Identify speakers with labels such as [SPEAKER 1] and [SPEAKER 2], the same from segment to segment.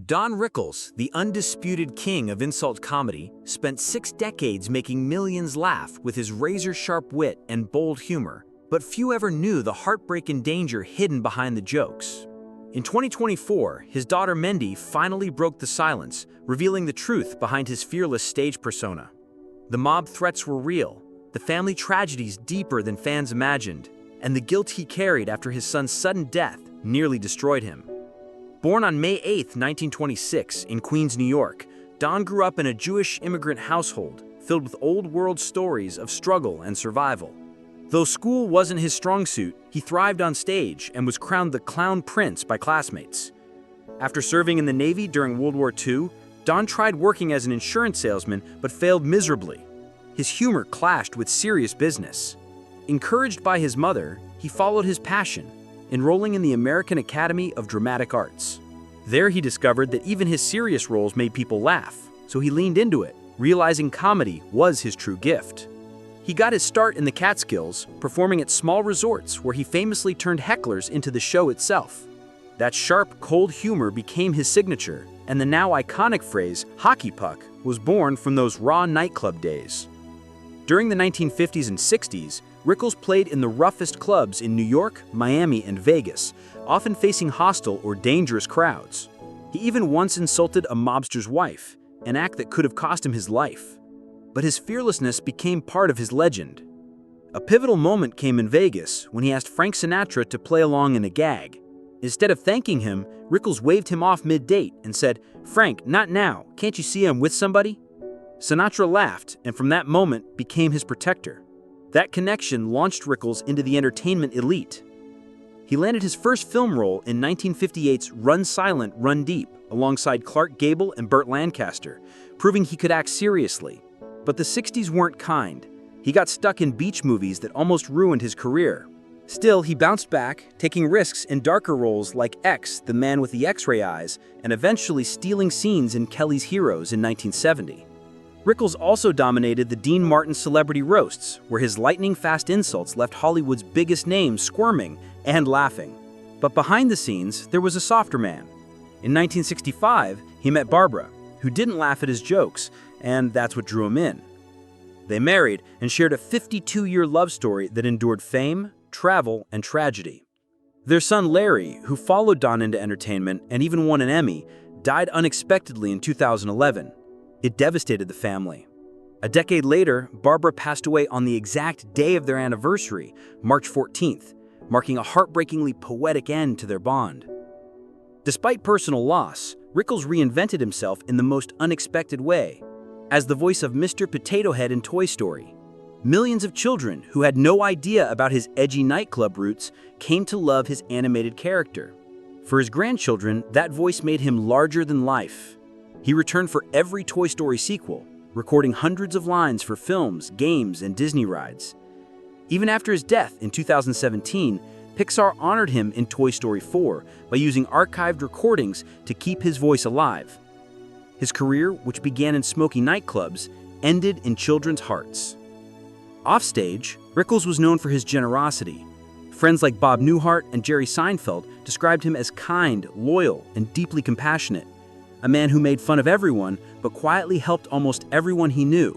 [SPEAKER 1] Don Rickles, the undisputed king of insult comedy, spent 6 decades making millions laugh with his razor-sharp wit and bold humor, but few ever knew the heartbreak and danger hidden behind the jokes. In 2024, his daughter Mindy finally broke the silence, revealing the truth behind his fearless stage persona. The mob threats were real, the family tragedies deeper than fans imagined, and the guilt he carried after his son's sudden death nearly destroyed him. Born on May 8, 1926, in Queens, New York, Don grew up in a Jewish immigrant household filled with old-world stories of struggle and survival. Though school wasn't his strong suit, he thrived on stage and was crowned the Clown Prince by classmates. After serving in the Navy during World War II, Don tried working as an insurance salesman but failed miserably. His humor clashed with serious business. Encouraged by his mother, he followed his passion, enrolling in the American Academy of Dramatic Arts. There he discovered that even his serious roles made people laugh, so he leaned into it, realizing comedy was his true gift. He got his start in the Catskills, performing at small resorts where he famously turned hecklers into the show itself. That sharp, cold humor became his signature, and the now iconic phrase, hockey puck, was born from those raw nightclub days. During the 1950s and 60s, Rickles played in the roughest clubs in New York, Miami, and Vegas, often facing hostile or dangerous crowds. He even once insulted a mobster's wife, an act that could have cost him his life. But his fearlessness became part of his legend. A pivotal moment came in Vegas when he asked Frank Sinatra to play along in a gag. Instead of thanking him, Rickles waved him off mid-date and said, "Frank, not now. Can't you see I'm with somebody?" Sinatra laughed, and from that moment became his protector. That connection launched Rickles into the entertainment elite. He landed his first film role in 1958's Run Silent, Run Deep, alongside Clark Gable and Burt Lancaster, proving he could act seriously. But the 60s weren't kind. He got stuck in beach movies that almost ruined his career. Still, he bounced back, taking risks in darker roles like X, the Man with the X-Ray Eyes, and eventually stealing scenes in Kelly's Heroes in 1970. Rickles also dominated the Dean Martin celebrity roasts, where his lightning-fast insults left Hollywood's biggest names squirming and laughing. But behind the scenes, there was a softer man. In 1965, he met Barbara, who didn't laugh at his jokes, and that's what drew him in. They married and shared a 52-year love story that endured fame, travel, and tragedy. Their son Larry, who followed Don into entertainment and even won an Emmy, died unexpectedly in 2011. It devastated the family. A decade later, Barbara passed away on the exact day of their anniversary, March 14th, marking a heartbreakingly poetic end to their bond. Despite personal loss, Rickles reinvented himself in the most unexpected way, as the voice of Mr. Potato Head in Toy Story. Millions of children who had no idea about his edgy nightclub roots came to love his animated character. For his grandchildren, that voice made him larger than life. He returned for every Toy Story sequel, recording hundreds of lines for films, games, and Disney rides. Even after his death in 2017, Pixar honored him in Toy Story 4 by using archived recordings to keep his voice alive. His career, which began in smoky nightclubs, ended in children's hearts. Offstage, Rickles was known for his generosity. Friends like Bob Newhart and Jerry Seinfeld described him as kind, loyal, and deeply compassionate. A man who made fun of everyone, but quietly helped almost everyone he knew.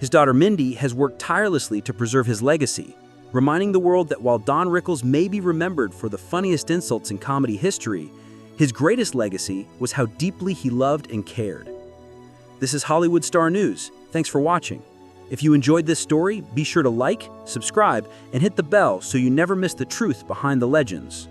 [SPEAKER 1] His daughter Mindy has worked tirelessly to preserve his legacy, reminding the world that while Don Rickles may be remembered for the funniest insults in comedy history, his greatest legacy was how deeply he loved and cared. This is Hollywood Star News. Thanks for watching. If you enjoyed this story, be sure to like, subscribe, and hit the bell so you never miss the truth behind the legends.